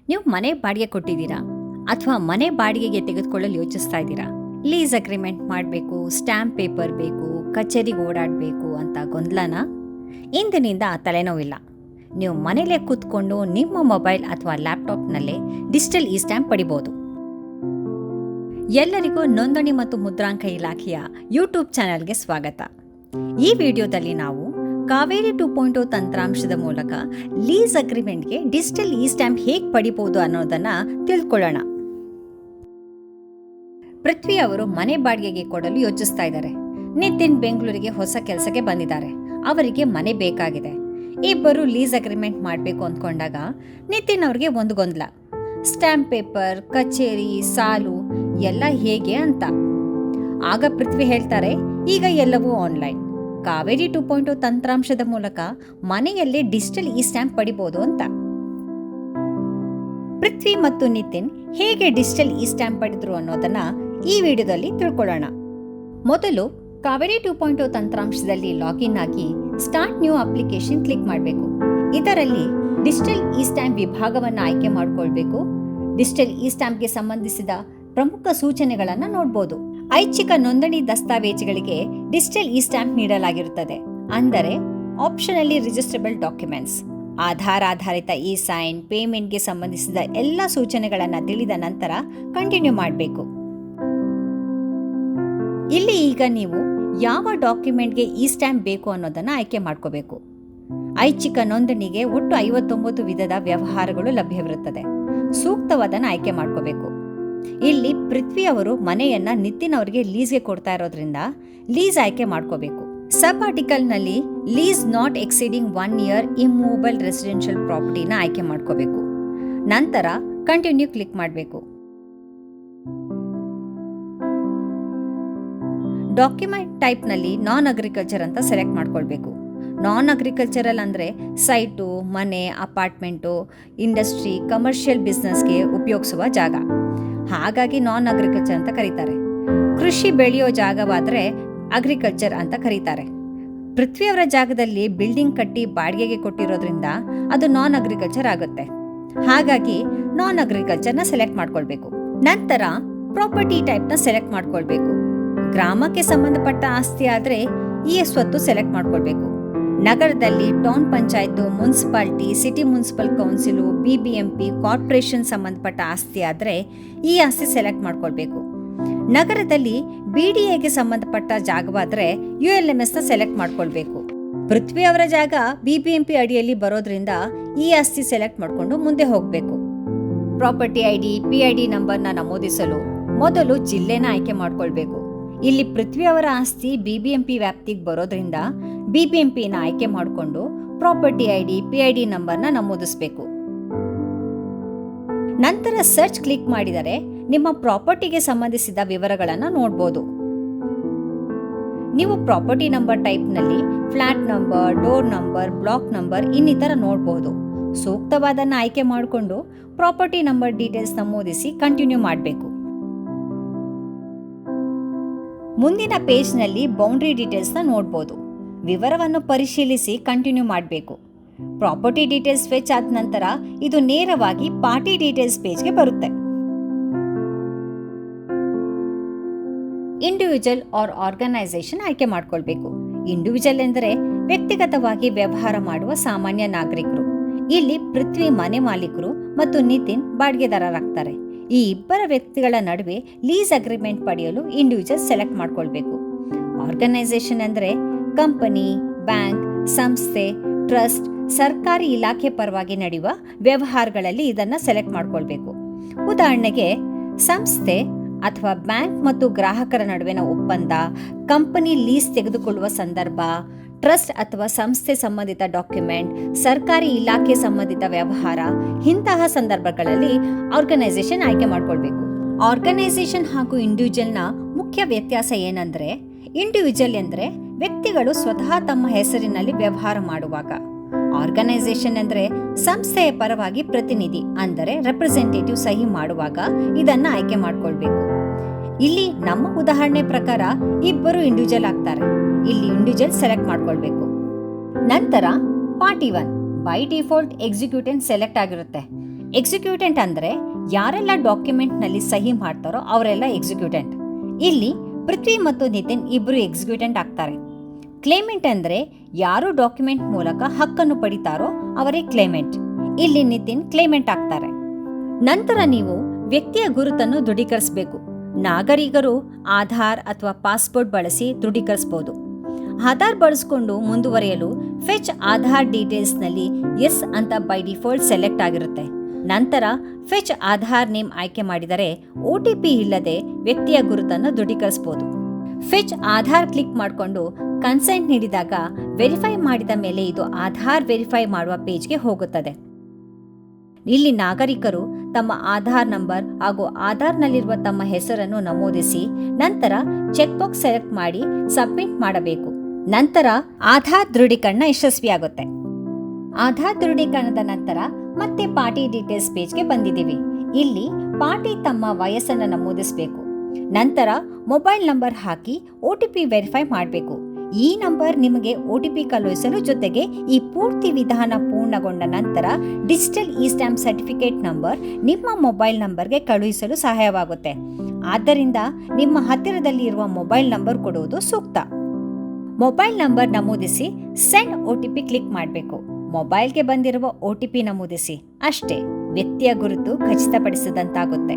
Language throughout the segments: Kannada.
ನೀವು ಮನೆ ಬಾಡಿಗೆ ಕೊಟ್ಟಿದ್ದೀರಾ ಅಥವಾ ಮನೆ ಬಾಡಿಗೆಗೆ ತೆಗೆದುಕೊಳ್ಳಲು ಯೋಚಿಸ್ತಾ ಇದ್ದೀರಾ? ಲೀಸ್ ಅಗ್ರಿಮೆಂಟ್ ಮಾಡಬೇಕು, ಸ್ಟ್ಯಾಂಪ್ ಪೇಪರ್ ಬೇಕು, ಕಚೇರಿಗೆ ಓಡಾಡಬೇಕು ಅಂತ ಗೊಂದಲನ? ಇಂದಿನಿಂದ ಆ ತಲೆನೋವಿಲ್ಲ. ನೀವು ಮನೇಲೇ ಕೂತ್ಕೊಂಡು ನಿಮ್ಮ ಮೊಬೈಲ್ ಅಥವಾ ಲ್ಯಾಪ್ಟಾಪ್ನಲ್ಲೇ ಡಿಜಿಟಲ್ ಇ ಸ್ಟ್ಯಾಂಪ್ ಪಡಿಬೋದು. ಎಲ್ಲರಿಗೂ ನೋಂದಣಿ ಮತ್ತು ಮುದ್ರಾಂಕ ಇಲಾಖೆಯ ಯೂಟ್ಯೂಬ್ ಚಾನೆಲ್ಗೆ ಸ್ವಾಗತ. ಈ ವಿಡಿಯೋದಲ್ಲಿ ನಾವು ಕಾವೇರಿ 2.0 ತಂತ್ರಾಂಶದ ಮೂಲಕ ಲೀಸ್ ಅಗ್ರಿಮೆಂಟ್ಗೆ ಡಿಜಿಟಲ್ ಇ ಸ್ಟ್ಯಾಂಪ್ ಹೇಗೆ ಪಡಿಬೋದು ಅನ್ನೋದನ್ನ ತಿಳ್ಕೊಳ್ಳೋಣ. ಪೃಥ್ವಿ ಅವರು ಮನೆ ಬಾಡಿಗೆಗೆ ಕೊಡಲು ಯೋಚಿಸ್ತಾ ಇದ್ದಾರೆ. ನಿತಿನ್ ಬೆಂಗಳೂರಿಗೆ ಹೊಸ ಕೆಲಸಕ್ಕೆ ಬಂದಿದ್ದಾರೆ. ಅವರಿಗೆ ಮನೆ ಬೇಕಾಗಿದೆ. ಇಬ್ಬರು ಲೀಸ್ ಅಗ್ರಿಮೆಂಟ್ ಮಾಡಬೇಕು ಅಂದ್ಕೊಂಡಾಗ ನಿತಿನ್ ಅವ್ರಿಗೆ ಒಂದು ಗೊಂದಲ. ಸ್ಟ್ಯಾಂಪ್ ಪೇಪರ್, ಕಚೇರಿ, ಸಾಲು ಎಲ್ಲ ಹೇಗೆ ಅಂತ. ಆಗ ಪೃಥ್ವಿ ಹೇಳ್ತಾರೆ, ಈಗ ಎಲ್ಲವೂ ಆನ್ಲೈನ್. ಕಾವೇರಿ 2.0 ತಂತ್ರಾಂಶದ ಮೂಲಕ ಮನೆಯಲ್ಲೇ ಡಿಜಿಟಲ್ ಇ ಸ್ಟ್ಯಾಂಪ್ ಪಡಿಬೋದು ಅಂತ. ಪೃಥ್ವಿ ಮತ್ತು ನಿತಿನ್ ಹೇಗೆ ಡಿಜಿಟಲ್ ಇ ಸ್ಟ್ಯಾಂಪ್ ಪಡೆದ್ರು ಅನ್ನೋದನ್ನ ಈ ವಿಡಿಯೋದಲ್ಲಿ ತಿಳ್ಕೊಳ್ಳೋಣ. ಮೊದಲು ಕಾವೇರಿ 2.0 ತಂತ್ರಾಂಶದಲ್ಲಿ ಲಾಗಿನ್ ಆಗಿ ಸ್ಟಾರ್ಟ್ ನ್ಯೂ ಅಪ್ಲಿಕೇಶನ್ ಕ್ಲಿಕ್ ಮಾಡಬೇಕು. ಇದರಲ್ಲಿ ಡಿಜಿಟಲ್ ಇ ಸ್ಟ್ಯಾಂಪ್ ವಿಭಾಗವನ್ನು ಆಯ್ಕೆ ಮಾಡಿಕೊಳ್ಬೇಕು. ಡಿಜಿಟಲ್ ಇ ಸ್ಟ್ಯಾಂಪ್ಗೆ ಸಂಬಂಧಿಸಿದ ಪ್ರಮುಖ ಸೂಚನೆಗಳನ್ನು ನೋಡಬಹುದು. ಐಚ್ಛಿಕ ನೋಂದಣಿ ದಸ್ತಾವೇಜುಗಳಿಗೆ ಡಿಜಿಟಲ್ ಇ ಸ್ಟ್ಯಾಂಪ್ ನೀಡಲಾಗಿರುತ್ತದೆ. ಅಂದರೆ ಆಪ್ಷನಲ್ಲಿ ರಿಜಿಸ್ಟ್ರೇಬಲ್ ಡಾಕ್ಯುಮೆಂಟ್ಸ್, ಆಧಾರ್ ಆಧಾರಿತ ಇ ಸೈನ್, ಪೇಮೆಂಟ್ಗೆ ಸಂಬಂಧಿಸಿದ ಎಲ್ಲ ಸೂಚನೆಗಳನ್ನು ತಿಳಿದ ನಂತರ ಕಂಟಿನ್ಯೂ ಮಾಡಬೇಕು. ಇಲ್ಲಿ ಈಗ ನೀವು ಯಾವ ಡಾಕ್ಯುಮೆಂಟ್ಗೆ ಇ ಸ್ಟ್ಯಾಂಪ್ ಬೇಕು ಅನ್ನೋದನ್ನು ಆಯ್ಕೆ ಮಾಡ್ಕೋಬೇಕು. ಐಚ್ಛಿಕ ನೋಂದಣಿಗೆ ಒಟ್ಟು 59 ವಿಧದ ವ್ಯವಹಾರಗಳು ಲಭ್ಯವಿರುತ್ತದೆ. ಸೂಕ್ತವಾದನ್ನು ಆಯ್ಕೆ ಮಾಡ್ಕೋಬೇಕು. ಇಲ್ಲಿ ಪೃಥ್ವಿ ಅವರು ಮನೆಯನ್ನ ನಿತಿನ್ ಅವರಿಗೆ ಲೀಸ್ಗೆ ಕೊಡ್ತಾ ಇರೋದ್ರಿಂದ ಲೀಸ್ ಆಯ್ಕೆ ಮಾಡ್ಕೋಬೇಕು. ಸಬ್ ಆರ್ಟಿಕಲ್ನಲ್ಲಿ lease not exceeding 1 year immovable residential ಪ್ರಾಪರ್ಟಿನ ಆಯ್ಕೆ ಮಾಡ್ಕೋಬೇಕು. ನಂತರ ಕಂಟಿನ್ಯೂ ಕ್ಲಿಕ್ ಮಾಡಬೇಕು. ಡಾಕ್ಯುಮೆಂಟ್ ಟೈಪ್ನಲ್ಲಿ ನಾನ್ ಅಗ್ರಿಕಲ್ಚರ್ ಅಂತ ಸೆಲೆಕ್ಟ್ ಮಾಡ್ಕೊಳ್ಬೇಕು. ನಾನ್ ಅಗ್ರಿಕಲ್ಚರಲ್ ಅಂದರೆ ಸೈಟು, ಮನೆ, ಅಪಾರ್ಟ್ಮೆಂಟು, ಇಂಡಸ್ಟ್ರಿ, ಕಮರ್ಷಿಯಲ್ ಬಿಸ್ನೆಸ್ಗೆ ಉಪಯೋಗಿಸುವ ಜಾಗ. ಹಾಗಾಗಿ ನಾನ್ ಅಗ್ರಿಕಲ್ಚರ್ ಅಂತ ಕರೀತಾರೆ. ಕೃಷಿ ಬೆಳೆಯೋ ಜಾಗವಾದರೆ ಅಗ್ರಿಕಲ್ಚರ್ ಅಂತ ಕರೀತಾರೆ. ಪೃಥ್ವಿಯವರ ಜಾಗದಲ್ಲಿ ಬಿಲ್ಡಿಂಗ್ ಕಟ್ಟಿ ಬಾಡಿಗೆಗೆ ಕೊಟ್ಟಿರೋದ್ರಿಂದ ಅದು ನಾನ್ ಅಗ್ರಿಕಲ್ಚರ್ ಆಗುತ್ತೆ. ಹಾಗಾಗಿ ನಾನ್ ಅಗ್ರಿಕಲ್ಚರ್ನ ಸೆಲೆಕ್ಟ್ ಮಾಡ್ಕೊಳ್ಬೇಕು. ನಂತರ ಪ್ರಾಪರ್ಟಿ ಟೈಪ್ನ ಸೆಲೆಕ್ಟ್ ಮಾಡ್ಕೊಳ್ಬೇಕು. ಗ್ರಾಮಕ್ಕೆ ಸಂಬಂಧಪಟ್ಟ ಆಸ್ತಿ ಆದರೆ ಈ ಸ್ವತ್ತು ಸೆಲೆಕ್ಟ್ ಮಾಡ್ಕೊಳ್ಬೇಕು. ನಗರದಲ್ಲಿ town panchayat, municipality, city municipal council, BBMP, corporation ಸಂಬಂಧಪಟ್ಟ ಆಸ್ತಿ ಆದರೆ ಈ ಆಸ್ತಿ ಸೆಲೆಕ್ಟ್ ಮಾಡ್ಕೊಳ್ಬೇಕು. ನಗರದಲ್ಲಿ BDAಗೆ ಸಂಬಂಧಪಟ್ಟ ಜಾಗವಾದರೆ ULMSನ ಸೆಲೆಕ್ಟ್ ಮಾಡ್ಕೊಳ್ಬೇಕು. ಪೃಥ್ವಿ ಅವರ ಜಾಗ BBMP ಅಡಿಯಲ್ಲಿ ಬರೋದ್ರಿಂದ ಈ ಆಸ್ತಿ ಸೆಲೆಕ್ಟ್ ಮಾಡಿಕೊಂಡು ಮುಂದೆ ಹೋಗಬೇಕು. ಪ್ರಾಪರ್ಟಿ ID, PID ನಂಬರ್ನ ನಮೂದಿಸಲು ಮೊದಲು ಜಿಲ್ಲೆನ ಆಯ್ಕೆ ಮಾಡ್ಕೊಳ್ಬೇಕು. ಇಲ್ಲಿ ಪೃಥ್ವಿ ಅವರ ಆಸ್ತಿ BBMP ವ್ಯಾಪ್ತಿಗೆ ಬರೋದ್ರಿಂದ BBMPನ ಆಯ್ಕೆ ಮಾಡಿಕೊಂಡು ಪ್ರಾಪರ್ಟಿ ID, PID ನಂಬರ್ನ ನಮೂದಿಸಬೇಕು. ನಂತರ ಸರ್ಚ್ ಕ್ಲಿಕ್ ಮಾಡಿದರೆ ನಿಮ್ಮ ಪ್ರಾಪರ್ಟಿಗೆ ಸಂಬಂಧಿಸಿದ ವಿವರಗಳನ್ನು ನೋಡಬಹುದು. ನೀವು ಪ್ರಾಪರ್ಟಿ ನಂಬರ್ ಟೈಪ್ನಲ್ಲಿ flat number, door number, block number ಇನ್ನಿತರ ನೋಡಬಹುದು. ಸೂಕ್ತವಾದನ್ನು ಆಯ್ಕೆ ಮಾಡಿಕೊಂಡು ಪ್ರಾಪರ್ಟಿ ನಂಬರ್ ಡೀಟೇಲ್ಸ್ ನಮೂದಿಸಿ ಕಂಟಿನ್ಯೂ ಮಾಡಬೇಕು. ಮುಂದಿನ ಪೇಜ್ನಲ್ಲಿ ಬೌಂಡ್ರಿ ಡೀಟೇಲ್ಸ್ನ ನೋಡಬಹುದು. ವಿವರವನ್ನು ಪರಿಶೀಲಿಸಿ ಕಂಟಿನ್ಯೂ ಮಾಡಬೇಕು. ಪ್ರಾಪರ್ಟಿ ಡೀಟೇಲ್ಸ್ ಫೆಚ್ ಆದ ನಂತರ ಇದು ನೇರವಾಗಿ ಪಾರ್ಟಿ ಡೀಟೇಲ್ಸ್ ಪೇಜ್ಗೆ ಬರುತ್ತೆ. ಇಂಡಿವಿಜುವಲ್ ಆರ್ ಆರ್ಗನೈಸೇಷನ್ ಆಯ್ಕೆ ಮಾಡ್ಕೊಳ್ಬೇಕು. ಇಂಡಿವಿಜುವಲ್ ಎಂದರೆ ವ್ಯಕ್ತಿಗತವಾಗಿ ವ್ಯವಹಾರ ಮಾಡುವ ಸಾಮಾನ್ಯ ನಾಗರಿಕರು. ಇಲ್ಲಿ ಪೃಥ್ವಿ ಮನೆ ಮಾಲೀಕರು ಮತ್ತು ನಿತಿನ್ ಬಾಡಿಗೆದಾರರಾಗ್ತಾರೆ. ಈ ಇಬ್ಬರ ವ್ಯಕ್ತಿಗಳ ನಡುವೆ ಲೀಸ್ ಅಗ್ರಿಮೆಂಟ್ ಪಡೆಯಲು ಇಂಡಿವಿಜುವಲ್ ಸೆಲೆಕ್ಟ್ ಮಾಡ್ಕೊಳ್ಬೇಕು. ಆರ್ಗನೈಸೇಷನ್ ಅಂದರೆ ಕಂಪನಿ, ಬ್ಯಾಂಕ್, ಸಂಸ್ಥೆ, ಟ್ರಸ್ಟ್, ಸರ್ಕಾರಿ ಇಲಾಖೆ ಪರವಾಗಿ ನಡೆಯುವ ವ್ಯವಹಾರಗಳಲ್ಲಿ ಇದನ್ನು ಸೆಲೆಕ್ಟ್ ಮಾಡ್ಕೊಳ್ಬೇಕು. ಉದಾಹರಣೆಗೆ ಸಂಸ್ಥೆ ಅಥವಾ ಬ್ಯಾಂಕ್ ಮತ್ತು ಗ್ರಾಹಕರ ನಡುವಿನ ಒಪ್ಪಂದ, ಕಂಪನಿ ಲೀಸ್ ತೆಗೆದುಕೊಳ್ಳುವ ಸಂದರ್ಭ, ಟ್ರಸ್ಟ್ ಅಥವಾ ಸಂಸ್ಥೆ ಸಂಬಂಧಿತ ಡಾಕ್ಯುಮೆಂಟ್, ಸರ್ಕಾರಿ ಇಲಾಖೆ ಸಂಬಂಧಿತ ವ್ಯವಹಾರ, ಇಂತಹ ಸಂದರ್ಭಗಳಲ್ಲಿ ಆರ್ಗನೈಸೇಷನ್ ಆಯ್ಕೆ ಮಾಡ್ಕೊಳ್ಬೇಕು. ಆರ್ಗನೈಸೇಷನ್ ಹಾಗೂ ಇಂಡಿವಿಜುವಲ್ನ ಮುಖ್ಯ ವ್ಯತ್ಯಾಸ ಏನಂದ್ರೆ, ಇಂಡಿವಿಜುವಲ್ ಎಂದರೆ ವ್ಯಕ್ತಿಗಳು ಸ್ವತಃ ತಮ್ಮ ಹೆಸರಿನಲ್ಲಿ ವ್ಯವಹಾರ ಮಾಡುವಾಗ, ಆರ್ಗನೈಸೇಷನ್ ಅಂದರೆ ಸಂಸ್ಥೆಯ ಪರವಾಗಿ ಪ್ರತಿನಿಧಿ ಅಂದರೆ ರೆಪ್ರೆಸೆಂಟೇಟಿವ್ ಸಹಿ ಮಾಡುವಾಗ ಇದನ್ನ ಆಯ್ಕೆ ಮಾಡ್ಕೊಳ್ಬೇಕು. ಇಲ್ಲಿ ನಮ್ಮ ಉದಾಹರಣೆ ಪ್ರಕಾರ ಇಬ್ಬರು ಇಂಡಿವಿಜುವಲ್ ಆಗ್ತಾರೆ. ಇಲ್ಲಿ ಇಂಡಿವಿಜುವಲ್ ಸೆಲೆಕ್ಟ್ ಮಾಡ್ಕೊಳ್ಬೇಕು. ನಂತರ party 1 by default executive select ಆಗಿರುತ್ತೆ. ಎಕ್ಸಿಕ್ಯೂಟೆಂಟ್ ಅಂದರೆ ಯಾರೆಲ್ಲ ಡಾಕ್ಯುಮೆಂಟ್ನಲ್ಲಿ ಸಹಿ ಮಾಡ್ತಾರೋ ಅವರೆಲ್ಲ ಎಕ್ಸಿಕ್ಯೂಟೆಂಟ್. ಇಲ್ಲಿ ಪೃಥ್ವಿ ಮತ್ತು ನಿತಿನ್ ಇಬ್ಬರು ಎಕ್ಸಿಕ್ಯೂಟೆಂಟ್ ಆಗ್ತಾರೆ. ಕ್ಲೇಮೆಂಟ್ ಅಂದರೆ ಯಾರು ಡಾಕ್ಯುಮೆಂಟ್ ಮೂಲಕ ಹಕ್ಕನ್ನು ಪಡಿತಾರೋ ಅವರೇ ಕ್ಲೇಮೆಂಟ್. ಇಲ್ಲಿ ನಿತಿನ್ ಕ್ಲೇಮೆಂಟ್ ಆಗ್ತಾರೆ. ನಂತರ ನೀವು ವ್ಯಕ್ತಿಯ ಗುರುತನ್ನು ದೃಢೀಕರಿಸಬೇಕು. ನಾಗರಿಕರು ಆಧಾರ್ ಅಥವಾ ಪಾಸ್ಪೋರ್ಟ್ ಬಳಸಿ ದೃಢೀಕರಿಸಬಹುದು. ಆಧಾರ್ ಬಳಸಿಕೊಂಡು ಮುಂದುವರಿಯಲು ಫೆಚ್ ಆಧಾರ್ ಡೀಟೇಲ್ಸ್ನಲ್ಲಿ ಎಸ್ ಅಂತ ಬೈ ಡಿಫಾಲ್ಟ್ ಸೆಲೆಕ್ಟ್ ಆಗಿರುತ್ತೆ. ನಂತರ ಫೆಚ್ ಆಧಾರ್ ನೇಮ್ ಆಯ್ಕೆ ಮಾಡಿದರೆ OTP ಇಲ್ಲದೆ ವ್ಯಕ್ತಿಯ ಗುರುತನ್ನು ದೃಢೀಕರಿಸಬಹುದು. ಫೆಚ್ ಆಧಾರ್ ಕ್ಲಿಕ್ ಮಾಡಿಕೊಂಡು ಕನ್ಸೆಂಟ್ ನೀಡಿದಾಗ ವೆರಿಫೈ ಮಾಡಿದ ಮೇಲೆ ಇದು ಆಧಾರ್ ವೆರಿಫೈ ಮಾಡುವ ಪೇಜ್ಗೆ ಹೋಗುತ್ತದೆ. ಇಲ್ಲಿ ನಾಗರಿಕರು ತಮ್ಮ ಆಧಾರ್ ನಂಬರ್ ಹಾಗೂ ಆಧಾರ್ನಲ್ಲಿರುವ ತಮ್ಮ ಹೆಸರನ್ನು ನಮೂದಿಸಿ ನಂತರ ಚೆಕ್ ಬಾಕ್ಸ್ ಸೆಲೆಕ್ಟ್ ಮಾಡಿ ಸಬ್ಮಿಟ್ ಮಾಡಬೇಕು. ನಂತರ ಆಧಾರ್ ದೃಢೀಕರಣ ಯಶಸ್ವಿಯಾಗುತ್ತೆ. ಆಧಾರ್ ದೃಢೀಕರಣದ ನಂತರ ಮತ್ತೆ ಪಾರ್ಟಿ ಡೀಟೇಲ್ಸ್ ಪೇಜ್ಗೆ ಬಂದಿದ್ದೀವಿ. ಇಲ್ಲಿ ಪಾರ್ಟಿ ತಮ್ಮ ವಯಸ್ಸನ್ನು ನಮೂದಿಸಬೇಕು. ನಂತರ ಮೊಬೈಲ್ ನಂಬರ್ ಹಾಕಿ OTP ವೆರಿಫೈ ಮಾಡಬೇಕು. ಈ ನಂಬರ್ ನಿಮಗೆ OTP ಕಳುಹಿಸಲು, ಜೊತೆಗೆ ಈ ಪೂರ್ತಿ ವಿಧಾನ ಪೂರ್ಣಗೊಂಡ ನಂತರ ಡಿಜಿಟಲ್ ಇ-ಸ್ಟ್ಯಾಂಪ್ ಸರ್ಟಿಫಿಕೇಟ್ ನಂಬರ್ ನಿಮ್ಮ ಮೊಬೈಲ್ ನಂಬರ್ಗೆ ಕಳುಹಿಸಲು ಸಹಾಯವಾಗುತ್ತೆ. ಆದ್ದರಿಂದ ನಿಮ್ಮ ಹತ್ತಿರದಲ್ಲಿ ಇರುವ ಮೊಬೈಲ್ ನಂಬರ್ ಕೊಡುವುದು ಸೂಕ್ತ. ಮೊಬೈಲ್ ನಂಬರ್ ನಮೂದಿಸಿ ಸೆಂಡ್ OTP ಕ್ಲಿಕ್ ಮಾಡಬೇಕು. ಮೊಬೈಲ್ಗೆ ಬಂದಿರುವ OTP ನಮೂದಿಸಿ. ಅಷ್ಟೇ, ವ್ಯಕ್ತಿಯ ಗುರುತು ಖಚಿತಪಡಿಸಿದಂತಾಗುತ್ತೆ.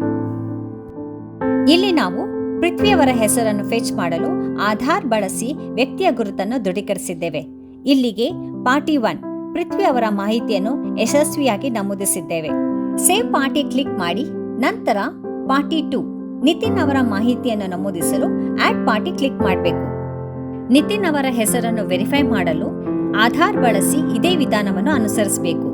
ಇಲ್ಲಿ ನಾವು ಪೃಥ್ವಿಯವರ ಹೆಸರನ್ನು ಫೆಚ್ ಮಾಡಲು ಆಧಾರ್ ಬಳಸಿ ವ್ಯಕ್ತಿಯ ಗುರುತನ್ನು ದೃಢೀಕರಿಸಿದ್ದೇವೆ. ಇಲ್ಲಿಗೆ ಪಾರ್ಟಿ 1 ಪೃಥ್ವಿ ಅವರ ಮಾಹಿತಿಯನ್ನು ಯಶಸ್ವಿಯಾಗಿ ನಮೂದಿಸಿದ್ದೇವೆ. ಸೇವ್ ಪಾರ್ಟಿ ಕ್ಲಿಕ್ ಮಾಡಿ ನಂತರ ಪಾರ್ಟಿ 2 ನಿತಿನ್ ಅವರ ಮಾಹಿತಿಯನ್ನು ನಮೂದಿಸಲು ಆಡ್ ಪಾರ್ಟಿ ಕ್ಲಿಕ್ ಮಾಡಬೇಕು. ನಿತಿನ್ ಅವರ ಹೆಸರನ್ನು ವೆರಿಫೈ ಮಾಡಲು ಆಧಾರ್ ಬಳಸಿ ಇದೇ ವಿಧಾನವನ್ನು ಅನುಸರಿಸಬೇಕು.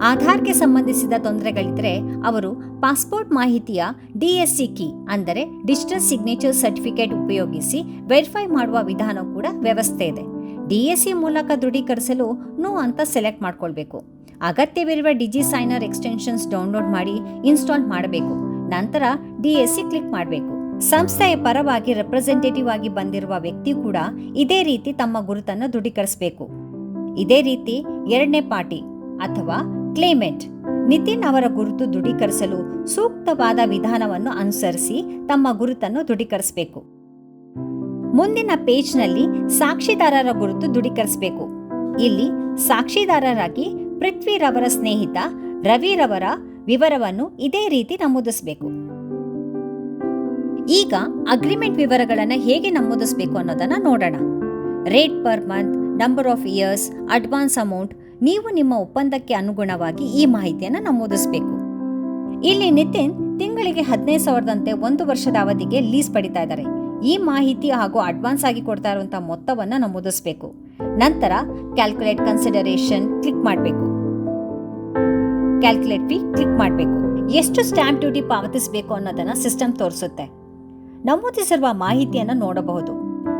ಆಧಾರ್ಗೆ ಸಂಬಂಧಿಸಿದ ತೊಂದರೆಗಳಿದ್ದರೆ ಅವರು ಪಾಸ್ಪೋರ್ಟ್ ಮಾಹಿತಿಯ DSC ಕೀ ಅಂದರೆ ಡಿಜಿಟಲ್ ಸಿಗ್ನೇಚರ್ ಸರ್ಟಿಫಿಕೇಟ್ ಉಪಯೋಗಿಸಿ ವೆರಿಫೈ ಮಾಡುವ ವಿಧಾನ ಕೂಡ ವ್ಯವಸ್ಥೆ ಇದೆ. DSC ಮೂಲಕ ದೃಢೀಕರಿಸಲು ನೋ ಅಂತ ಸೆಲೆಕ್ಟ್ ಮಾಡ್ಕೊಳ್ಬೇಕು. ಅಗತ್ಯವಿರುವ ಡಿಜಿ ಸೈನರ್ ಎಕ್ಸ್ಟೆನ್ಷನ್ಸ್ ಡೌನ್ಲೋಡ್ ಮಾಡಿ ಇನ್ಸ್ಟಾಲ್ ಮಾಡಬೇಕು. ನಂತರ DSC ಕ್ಲಿಕ್ ಮಾಡಬೇಕು. ಸಂಸ್ಥೆಯ ಪರವಾಗಿ ರೆಪ್ರೆಸೆಂಟೇಟಿವ್ ಆಗಿ ಬಂದಿರುವ ವ್ಯಕ್ತಿ ಕೂಡ ಇದೇ ರೀತಿ ತಮ್ಮ ಗುರುತನ್ನು ದೃಢೀಕರಿಸಬೇಕು. ಇದೇ ರೀತಿ ಎರಡನೇ ಪಾರ್ಟಿ ಅಥವಾ ಕ್ಲೇಮೆಂಟ್ ನಿತಿನ್ ಅವರ ಗುರುತು ದೃಢೀಕರಿಸಲು ಸೂಕ್ತವಾದ ವಿಧಾನವನ್ನು ಅನುಸರಿಸಿ ತಮ್ಮ ಗುರುತನ್ನು ದೃಢೀಕರಿಸಬೇಕು. ಮುಂದಿನ ಪೇಜ್ನಲ್ಲಿ ಸಾಕ್ಷಿದಾರರ ಗುರುತು ದೃಢೀಕರಿಸಬೇಕು. ಇಲ್ಲಿ ಸಾಕ್ಷಿದಾರರಾಗಿ ಪೃಥ್ವಿರವರ ಸ್ನೇಹಿತ ರವಿರವರ ವಿವರವನ್ನು ಇದೇ ರೀತಿ ನಮೂದಿಸಬೇಕು. ಈಗ ಅಗ್ರಿಮೆಂಟ್ ವಿವರಗಳನ್ನು ಹೇಗೆ ನಮೂದಿಸಬೇಕು ಅನ್ನೋದನ್ನ ನೋಡೋಣ. Rate per month, number of years, advance amount. ನೀವು ನಿಮ್ಮ ಒಪ್ಪಂದಕ್ಕೆ ಅನುಗುಣವಾಗಿ ಈ ಮಾಹಿತಿಯನ್ನು ನಮೂದಿಸಬೇಕು. ಇಲ್ಲಿ ನಿತಿನ್ ತಿಂಗಳಿಗೆ 15,000ದಂತೆ 1 ವರ್ಷದ ಅವಧಿಗೆ ಲೀಸ್ ಪಡಿತಾ ಇದ್ದಾರೆ. ಈ ಮಾಹಿತಿ ಹಾಗೂ ಅಡ್ವಾನ್ಸ್ ಆಗಿ ಕೊಡ್ತಾ ಇರುವಂತಹ ಮೊತ್ತವನ್ನು ನಮೂದಿಸಬೇಕು. ನಂತರ ಕ್ಯಾಲ್ಕುಲೇಟ್ ಕನ್ಸಿಡರೇಷನ್ ಕ್ಲಿಕ್ ಮಾಡಬೇಕು. ಕ್ಯಾಲ್ಕುಲೇಟ್ ಫೀ ಕ್ಲಿಕ್ ಮಾಡಬೇಕು. ಎಷ್ಟು ಸ್ಟ್ಯಾಂಪ್ ಡ್ಯೂಟಿ ಪಾವತಿಸಬೇಕು ಅನ್ನೋದನ್ನ ಸಿಸ್ಟಮ್ ತೋರಿಸುತ್ತೆ. ನಮೂದಿಸಿರುವ ಮಾಹಿತಿಯನ್ನು ನೋಡಬಹುದು.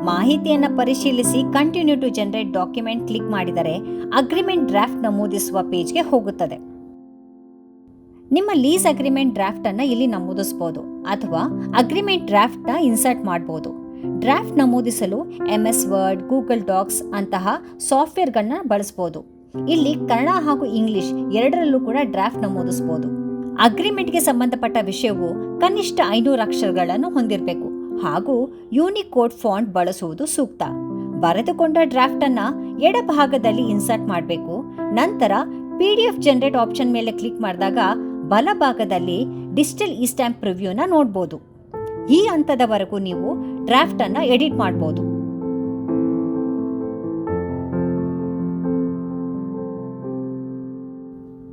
ಮಾಹಿತಿಯನ್ನು ಪರಿಶೀಲಿಸಿ continue to generate document click ಮಾಡಿದರೆ ಅಗ್ರಿಮೆಂಟ್ ಡ್ರಾಫ್ಟ್ ನಮೂದಿಸುವ ಪೇಜ್ಗೆ ಹೋಗುತ್ತದೆ. ನಿಮ್ಮ ಲೀಸ್ ಅಗ್ರಿಮೆಂಟ್ ಡ್ರಾಫ್ಟ್ ಅನ್ನು ಇಲ್ಲಿ ನಮೂದಿಸಬಹುದು ಅಥವಾ ಅಗ್ರಿಮೆಂಟ್ ಡ್ರಾಫ್ಟ್ ನ ಇನ್ಸರ್ಟ್ ಮಾಡಬಹುದು. ಡ್ರಾಫ್ಟ್ ನಮೂದಿಸಲು MS ವರ್ಡ್, ಗೂಗಲ್ ಡಾಕ್ಸ್ ಅಂತಹ ಸಾಫ್ಟ್ವೇರ್ಗಳನ್ನ ಬಳಸಬಹುದು. ಇಲ್ಲಿ ಕನ್ನಡ ಹಾಗೂ ಇಂಗ್ಲಿಷ್ ಎರಡರಲ್ಲೂ ಕೂಡ ಡ್ರಾಫ್ಟ್ ನಮೂದಿಸಬಹುದು. ಅಗ್ರಿಮೆಂಟ್ಗೆ ಸಂಬಂಧಪಟ್ಟ ವಿಷಯವು ಕನಿಷ್ಠ 500 ಅಕ್ಷರಗಳನ್ನು ಹೊಂದಿರಬೇಕು ಹಾಗೂ ಯೂನಿಕೋಡ್ ಫಾಂಟ್ ಬಳಸುವುದು ಸೂಕ್ತ. ಬರೆದುಕೊಂಡ ಡ್ರಾಫ್ಟ್ ಅನ್ನ ಎಡಭಾಗದಲ್ಲಿ ಇನ್ಸರ್ಟ್ ಮಾಡಬೇಕು. ನಂತರ PDF ಜನರೇಟ್ ಆಪ್ಷನ್ ಮೇಲೆ ಕ್ಲಿಕ್ ಮಾಡಿದಾಗ ಬಲಭಾಗದಲ್ಲಿ ಡಿಜಿಟಲ್ ಇ-ಸ್ಟ್ಯಾಂಪ್ ಪ್ರಿವ್ಯೂನ ನೋಡಬಹುದು. ಈ ಹಂತದವರೆಗೂ ನೀವು ಡ್ರಾಫ್ಟ್ ಅನ್ನ ಎಡಿಟ್ ಮಾಡಬಹುದು.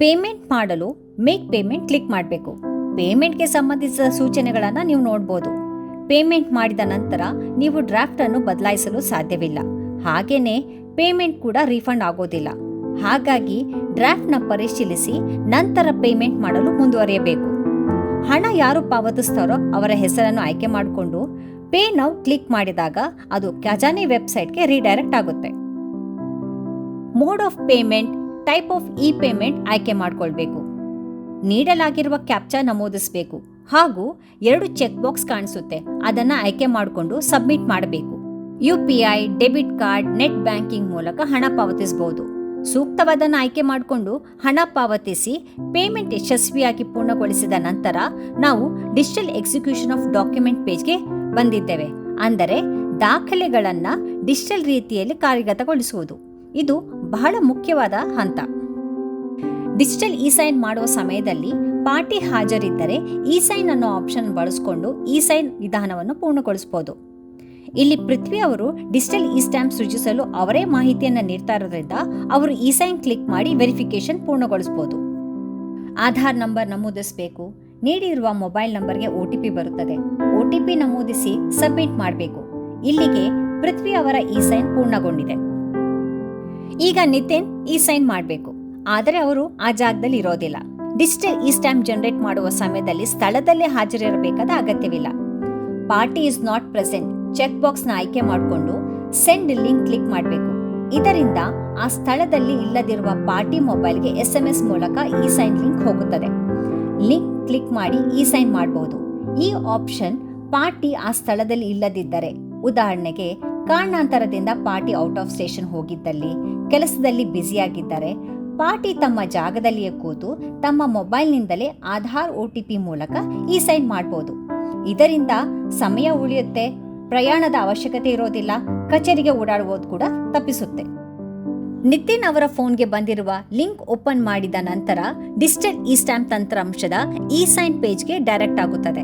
ಪೇಮೆಂಟ್ ಮಾಡಲು ಮೇಕ್ ಪೇಮೆಂಟ್ ಕ್ಲಿಕ್ ಮಾಡಬೇಕು. ಪೇಮೆಂಟ್ಗೆ ಸಂಬಂಧಿಸಿದ ಸೂಚನೆಗಳನ್ನು ನೀವು ನೋಡಬಹುದು. ಪೇಮೆಂಟ್ ಮಾಡಿದ ನಂತರ ನೀವು ಡ್ರಾಫ್ಟ್ ಅನ್ನು ಬದಲಾಯಿಸಲು ಸಾಧ್ಯವಿಲ್ಲ. ಹಾಗೇನೆ ಪೇಮೆಂಟ್ ಕೂಡ ರೀಫಂಡ್ ಆಗೋದಿಲ್ಲ. ಹಾಗಾಗಿ ಡ್ರಾಫ್ಟ್ನ ಪರಿಶೀಲಿಸಿ ನಂತರ ಪೇಮೆಂಟ್ ಮಾಡಲು ಮುಂದುವರಿಯಬೇಕು. ಹಣ ಯಾರು ಪಾವತಿಸ್ತಾರೋ ಅವರ ಹೆಸರನ್ನು ಆಯ್ಕೆ ಮಾಡಿಕೊಂಡು ಪೇ ನೌ ಕ್ಲಿಕ್ ಮಾಡಿದಾಗ ಅದು ಖಜಾನೆ ವೆಬ್ಸೈಟ್ಗೆ ರೀಡೈರೆಕ್ಟ್ ಆಗುತ್ತೆ. Mode of payment, type of E payment ಆಯ್ಕೆ ಮಾಡಿಕೊಳ್ಬೇಕು. ನೀಡಲಾಗಿರುವ ಕ್ಯಾಪ್ಚಾ ನಮೂದಿಸಬೇಕು ಹಾಗೂ 2 ಚೆಕ್ ಬಾಕ್ಸ್ ಕಾಣಿಸುತ್ತೆ, ಅದನ್ನ ಆಯ್ಕೆ ಮಾಡಿಕೊಂಡು ಸಬ್ಮಿಟ್ ಮಾಡಬೇಕು. UPI, debit card, net banking ಮೂಲಕ ಹಣ ಪಾವತಿಸಬಹುದು. ಸೂಕ್ತವಾದನ್ನು ಆಯ್ಕೆ ಮಾಡಿಕೊಂಡು ಹಣ ಪಾವತಿಸಿ ಪೇಮೆಂಟ್ ಯಶಸ್ವಿಯಾಗಿ ಪೂರ್ಣಗೊಳಿಸಿದ ನಂತರ ನಾವು ಡಿಜಿಟಲ್ ಎಕ್ಸಿಕ್ಯೂಷನ್ ಆಫ್ ಡಾಕ್ಯುಮೆಂಟ್ ಪೇಜ್ಗೆ ಬಂದಿದ್ದೇವೆ. ಅಂದರೆ ದಾಖಲೆಗಳನ್ನು ಡಿಜಿಟಲ್ ರೀತಿಯಲ್ಲಿ ಕಾರ್ಯಗತಗೊಳಿಸುವುದು. ಇದು ಬಹಳ ಮುಖ್ಯವಾದ ಹಂತ. ಡಿಜಿಟಲ್ ಇ-ಸೈನ್ ಮಾಡುವ ಸಮಯದಲ್ಲಿ ಪಾರ್ಟಿ ಹಾಜರಿದ್ದರೆ ಇ-ಸೈನ್ ಅನ್ನೋ ಆಪ್ಷನ್ ಬಳಸಿಕೊಂಡು ಇ-ಸೈನ್ ವಿಧಾನವನ್ನು ಪೂರ್ಣಗೊಳಿಸಬಹುದು. ಇಲ್ಲಿ ಪೃಥ್ವಿ ಅವರು ಡಿಜಿಟಲ್ ಇ-ಸ್ಟ್ಯಾಂಪ್ ಸೃಜಿಸಲು ಅವರೇ ಮಾಹಿತಿಯನ್ನು ನೀಡ್ತಾ ಇರೋದ್ರಿಂದ ಅವರು ಇ-ಸೈನ್ ಕ್ಲಿಕ್ ಮಾಡಿ ವೆರಿಫಿಕೇಶನ್ ಪೂರ್ಣಗೊಳಿಸಬಹುದು. ಆಧಾರ್ ನಂಬರ್ ನಮೂದಿಸಬೇಕು. ನೀಡಿರುವ ಮೊಬೈಲ್ ನಂಬರ್ಗೆ OTP ಬರುತ್ತದೆ. OTP ನಮೂದಿಸಿ ಸಬ್ಮಿಟ್ ಮಾಡಬೇಕು. ಇಲ್ಲಿಗೆ ಪೃಥ್ವಿ ಅವರ ಇ-ಸೈನ್ ಪೂರ್ಣಗೊಂಡಿದೆ. ಈಗ ನಿತಿನ್ ಇ-ಸೈನ್ ಮಾಡಬೇಕು, ಆದರೆ ಅವರು ಆ ಜಾಗದಲ್ಲಿ ಇರೋದಿಲ್ಲ. ಡಿಜಿಟಲ್ ಇ-ಸ್ಟ್ಯಾಂಪ್ ಜನರೇಟ್ ಮಾಡುವ ಸಮಯದಲ್ಲಿ ಸ್ಥಳದಲ್ಲೇ ಹಾಜರಿರಬೇಕಾದ ಅಗತ್ಯವಿಲ್ಲ. Party is not present check ಬಾಕ್ಸ್ನ ಆಯ್ಕೆ ಮಾಡಿಕೊಂಡು ಸೆಂಡ್ ಲಿಂಕ್ ಕ್ಲಿಕ್ ಮಾಡಬೇಕು. ಇದರಿಂದ ಆ ಸ್ಥಳದಲ್ಲಿ ಇಲ್ಲದಿರುವ ಪಾರ್ಟಿ ಮೊಬೈಲ್ಗೆ SMS ಮೂಲಕ ಇ-ಸೈನ್ ಲಿಂಕ್ ಹೋಗುತ್ತದೆ. ಲಿಂಕ್ ಕ್ಲಿಕ್ ಮಾಡಿ ಇ-ಸೈನ್ ಮಾಡಬಹುದು. ಈ ಆಪ್ಷನ್ ಪಾರ್ಟಿ ಆ ಸ್ಥಳದಲ್ಲಿ ಇಲ್ಲದಿದ್ದರೆ, ಉದಾಹರಣೆಗೆ ಕಾರಣಾಂತರದಿಂದ ಪಾರ್ಟಿ ಔಟ್ ಆಫ್ ಸ್ಟೇಷನ್ ಹೋಗಿದ್ದಲ್ಲಿ, ಕೆಲಸದಲ್ಲಿ ಬ್ಯುಸಿಯಾಗಿದ್ದರೆ, ಪಾರ್ಟಿ ತಮ್ಮ ಜಾಗದಲ್ಲಿಯೇ ಕೂತು ತಮ್ಮ ಮೊಬೈಲ್ನಿಂದಲೇ ಆಧಾರ್ OTP ಮೂಲಕ ಇ-ಸೈನ್ ಮಾಡಬಹುದು. ಇದರಿಂದ ಸಮಯ ಉಳಿಯುತ್ತೆ, ಪ್ರಯಾಣದ ಅವಶ್ಯಕತೆ ಇರೋದಿಲ್ಲ, ಕಚೇರಿಗೆ ಓಡಾಡುವುದು ಕೂಡ ತಪ್ಪಿಸುತ್ತೆ. ನಿತಿನ್ ಅವರ ಫೋನ್ಗೆ ಬಂದಿರುವ ಲಿಂಕ್ ಓಪನ್ ಮಾಡಿದ ನಂತರ ಡಿಜಿಟಲ್ ಇ-ಸ್ಟ್ಯಾಂಪ್ ತಂತ್ರಾಂಶದ ಇ-ಸೈನ್ ಪೇಜ್ಗೆ ಡೈರೆಕ್ಟ್ ಆಗುತ್ತದೆ.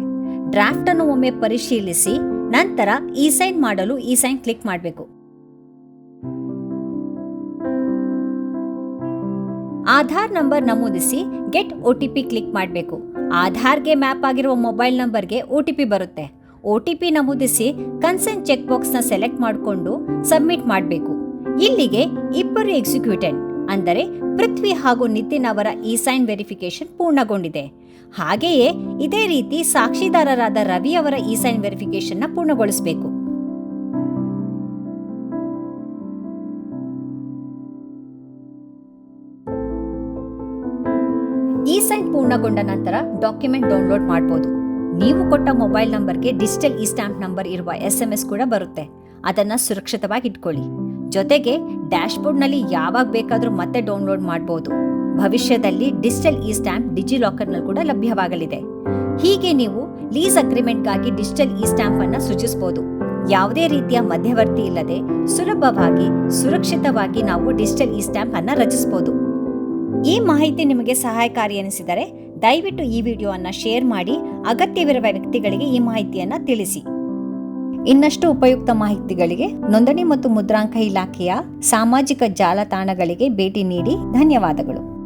ಡ್ರಾಫ್ಟ್ ಅನ್ನು ಒಮ್ಮೆ ಪರಿಶೀಲಿಸಿ ನಂತರ ಇ-ಸೈನ್ ಮಾಡಲು ಇ-ಸೈನ್ ಕ್ಲಿಕ್ ಮಾಡಬೇಕು. ಆಧಾರ್ ನಂಬರ್ ನಮೂದಿಸಿ ಗೆಟ್ OTP ಕ್ಲಿಕ್ ಮಾಡಬೇಕು. ಆಧಾರ್ಗೆ ಮ್ಯಾಪ್ ಆಗಿರುವ ಮೊಬೈಲ್ ನಂಬರ್ಗೆ OTP ಬರುತ್ತೆ. OTP ನಮೂದಿಸಿ ಕನ್ಸೆಂಟ್ ಚೆಕ್ ಬಾಕ್ಸ್ನ ಸೆಲೆಕ್ಟ್ ಮಾಡಿಕೊಂಡು ಸಬ್ಮಿಟ್ ಮಾಡಬೇಕು. ಇಲ್ಲಿಗೆ ಇಬ್ಬರು ಎಕ್ಸಿಕ್ಯೂಟೆಡ್ ಅಂದರೆ ಪೃಥ್ವಿ ಹಾಗೂ ನಿತಿನ್ ಅವರ ಇ-ಸೈನ್ ವೆರಿಫಿಕೇಶನ್ ಪೂರ್ಣಗೊಂಡಿದೆ. ಹಾಗೆಯೇ ಇದೇ ರೀತಿ ಸಾಕ್ಷಿದಾರರಾದ ರವಿ ಅವರ ಇ-ಸೈನ್ ವೆರಿಫಿಕೇಶನ್ನ ಪೂರ್ಣಗೊಳಿಸಬೇಕು. ಇ-ಸೈನ್ ಪೂರ್ಣಗೊಂಡ ನಂತರ ಡಾಕ್ಯುಮೆಂಟ್ ಡೌನ್ಲೋಡ್ ಮಾಡಬಹುದು. ನೀವು ಕೊಟ್ಟ ಮೊಬೈಲ್ ನಂಬರ್ಗೆ ಡಿಜಿಟಲ್ ಇ-ಸ್ಟ್ಯಾಂಪ್ ನಂಬರ್ ಇರುವ SMS ಕೂಡ ಬರುತ್ತೆ. ಅದನ್ನು ಸುರಕ್ಷಿತವಾಗಿ ಇಟ್ಕೊಳ್ಳಿ. ಜೊತೆಗೆ ಡ್ಯಾಶ್ಬೋರ್ಡ್ನಲ್ಲಿ ಯಾವಾಗ ಬೇಕಾದರೂ ಮತ್ತೆ ಡೌನ್ಲೋಡ್ ಮಾಡಬಹುದು. ಭವಿಷ್ಯದಲ್ಲಿ ಡಿಜಿಟಲ್ ಇ-ಸ್ಟ್ಯಾಂಪ್ ಡಿಜಿಲಾಕರ್ನಲ್ಲಿ ಕೂಡ ಲಭ್ಯವಾಗಲಿದೆ. ಹೀಗೆ ನೀವು ಲೀಸ್ ಅಗ್ರಿಮೆಂಟ್ಗಾಗಿ ಡಿಜಿಟಲ್ ಇ-ಸ್ಟ್ಯಾಂಪ್ ಅನ್ನು ಸೃಜಿಸಬಹುದು. ಯಾವುದೇ ರೀತಿಯ ಮಧ್ಯವರ್ತಿ ಇಲ್ಲದೆ ಸುಲಭವಾಗಿ ಸುರಕ್ಷಿತವಾಗಿ ನಾವು ಡಿಜಿಟಲ್ ಇ-ಸ್ಟ್ಯಾಂಪ್ ಅನ್ನು ರಚಿಸಬಹುದು. ಈ ಮಾಹಿತಿ ನಿಮಗೆ ಸಹಾಯಕಾರಿ ಎನಿಸಿದರೆ ದಯವಿಟ್ಟು ಈ ವಿಡಿಯೋವನ್ನು ಶೇರ್ ಮಾಡಿ ಅಗತ್ಯವಿರುವ ವ್ಯಕ್ತಿಗಳಿಗೆ ಈ ಮಾಹಿತಿಯನ್ನು ತಿಳಿಸಿ. ಇನ್ನಷ್ಟು ಉಪಯುಕ್ತ ಮಾಹಿತಿಗಳಿಗೆ ನೋಂದಣಿ ಮತ್ತು ಮುದ್ರಾಂಕ ಇಲಾಖೆಯ ಸಾಮಾಜಿಕ ಜಾಲತಾಣಗಳಿಗೆ ಭೇಟಿ ನೀಡಿ. ಧನ್ಯವಾದಗಳು.